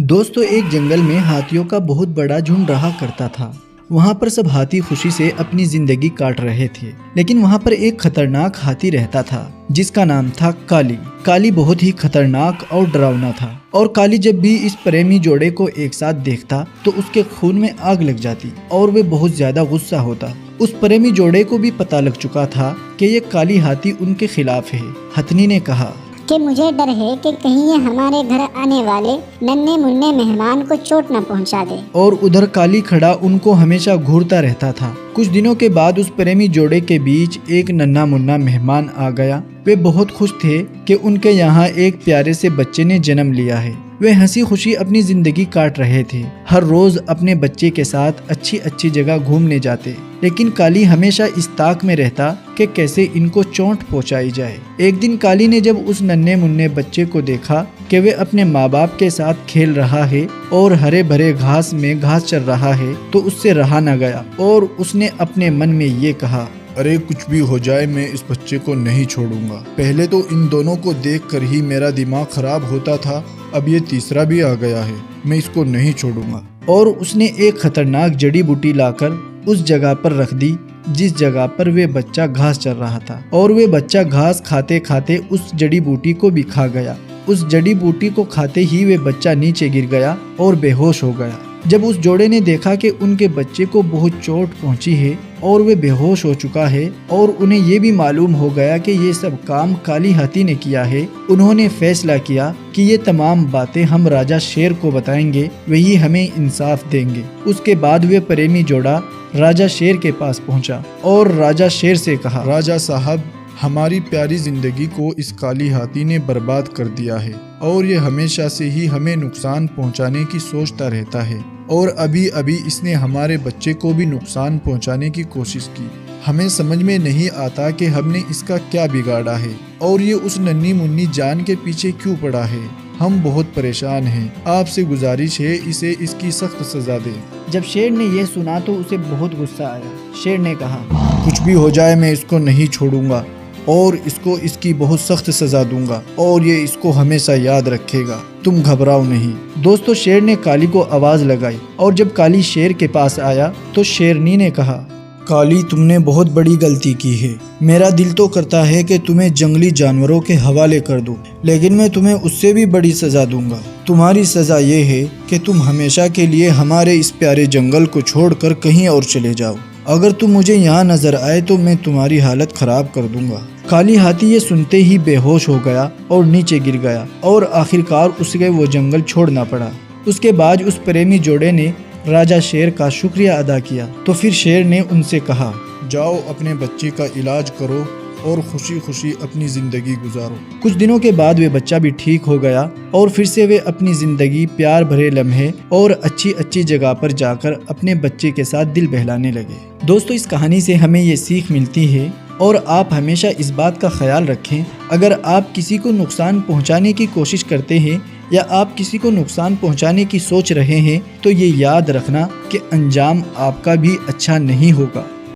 दोस्तों, एक जंगल में हाथियों का बहुत बड़ा झुंड रहा करता था। वहाँ पर सब हाथी खुशी से अपनी जिंदगी काट रहे थे। लेकिन वहाँ पर एक खतरनाक हाथी रहता था जिसका नाम था काली। काली बहुत ही खतरनाक और डरावना था और काली जब भी इस प्रेमी जोड़े को एक साथ देखता तो उसके खून में आग लग जाती और वे बहुत ज्यादा गुस्सा होता। उस प्रेमी जोड़े को भी पता लग चुका था कि ये काली हाथी उनके खिलाफ है। हथनी ने कहा कि मुझे डर है कि कहीं ये हमारे घर आने वाले नन्हे मुन्ने मेहमान को चोट न पहुंचा दे। और उधर काली खड़ा उनको हमेशा घूरता रहता था। कुछ दिनों के बाद उस प्रेमी जोड़े के बीच एक नन्हा मुन्ना मेहमान आ गया। वे बहुत खुश थे कि उनके यहाँ एक प्यारे से बच्चे ने जन्म लिया है। वे हंसी खुशी अपनी जिंदगी काट रहे थे। हर रोज अपने बच्चे के साथ अच्छी अच्छी जगह घूमने जाते, लेकिन काली हमेशा इस ताक में रहता कि कैसे इनको चोट पहुंचाई जाए। एक दिन काली ने जब उस नन्हे मुन्ने बच्चे को देखा कि वे अपने माँ बाप के साथ खेल रहा है और हरे भरे घास में घास चर रहा है तो उससे रहा न गया और उसने अपने मन में ये कहा, अरे कुछ भी हो जाए मैं इस बच्चे को नहीं छोड़ूंगा। पहले तो इन दोनों को देखकर ही मेरा दिमाग खराब होता था, अब ये तीसरा भी आ गया है, मैं इसको नहीं छोड़ूंगा। और उसने एक खतरनाक जड़ी बूटी लाकर उस जगह पर रख दी जिस जगह पर वे बच्चा घास चर रहा था। और वे बच्चा घास खाते खाते उस जड़ी बूटी को भी खा गया। उस जड़ी बूटी को खाते ही वे बच्चा नीचे गिर गया और बेहोश हो गया। जब उस जोड़े ने देखा कि उनके बच्चे को बहुत चोट पहुंची है और वे बेहोश हो चुका है और उन्हें ये भी मालूम हो गया कि ये सब काम काली हाथी ने किया है, उन्होंने फैसला किया कि ये तमाम बातें हम राजा शेर को बताएंगे, वही हमें इंसाफ देंगे। उसके बाद वे प्रेमी जोड़ा राजा शेर के पास पहुंचा और राजा शेर से कहा, राजा साहब, हमारी प्यारी जिंदगी को इस काली हाथी ने बर्बाद कर दिया है और ये हमेशा से ही हमें नुकसान पहुंचाने की सोचता रहता है और अभी अभी इसने हमारे बच्चे को भी नुकसान पहुंचाने की कोशिश की। हमें समझ में नहीं आता कि हमने इसका क्या बिगाड़ा है और ये उस नन्ही मुन्नी जान के पीछे क्यों पड़ा है। हम बहुत परेशान हैं, आपसे गुजारिश है इसे इसकी सख्त सजा दें। जब शेर ने यह सुना तो उसे बहुत गुस्सा आया। शेर ने कहा, कुछ भी हो जाए मैं इसको नहीं छोड़ूंगा और इसको इसकी बहुत सख्त सजा दूंगा और ये इसको हमेशा याद रखेगा, तुम घबराओ नहीं। दोस्तों, शेर ने काली को आवाज लगाई और जब काली शेर के पास आया तो शेरनी ने कहा, काली, तुमने बहुत बड़ी गलती की है। मेरा दिल तो करता है कि तुम्हें जंगली जानवरों के हवाले कर दूं, लेकिन मैं तुम्हें उससे भी बड़ी सजा दूंगा। तुम्हारी सजा ये है कि तुम हमेशा के लिए हमारे इस प्यारे जंगल को छोड़कर कहीं और चले जाओ। अगर तुम मुझे यहाँ नजर आए तो मैं तुम्हारी हालत खराब कर दूंगा। काली हाथी ये सुनते ही बेहोश हो गया और नीचे गिर गया और आखिरकार उसे वो जंगल छोड़ना पड़ा। उसके बाद उस प्रेमी जोड़े ने राजा शेर का शुक्रिया अदा किया तो फिर शेर ने उनसे कहा, जाओ अपने बच्चे का इलाज करो और खुशी खुशी अपनी जिंदगी गुजारो। कुछ दिनों के बाद वे बच्चा भी ठीक हो गया और फिर से वे अपनी जिंदगी प्यार भरे लम्हे और अच्छी अच्छी जगह पर जाकर अपने बच्चे के साथ दिल बहलाने लगे। दोस्तों, इस कहानी से हमें ये सीख मिलती है और आप हमेशा इस बात का ख्याल रखें, अगर आप किसी को नुकसान पहुंचाने की कोशिश करते हैं या आप किसी को नुकसान पहुंचाने की सोच रहे हैं तो ये याद रखना कि अंजाम आपका भी अच्छा नहीं होगा।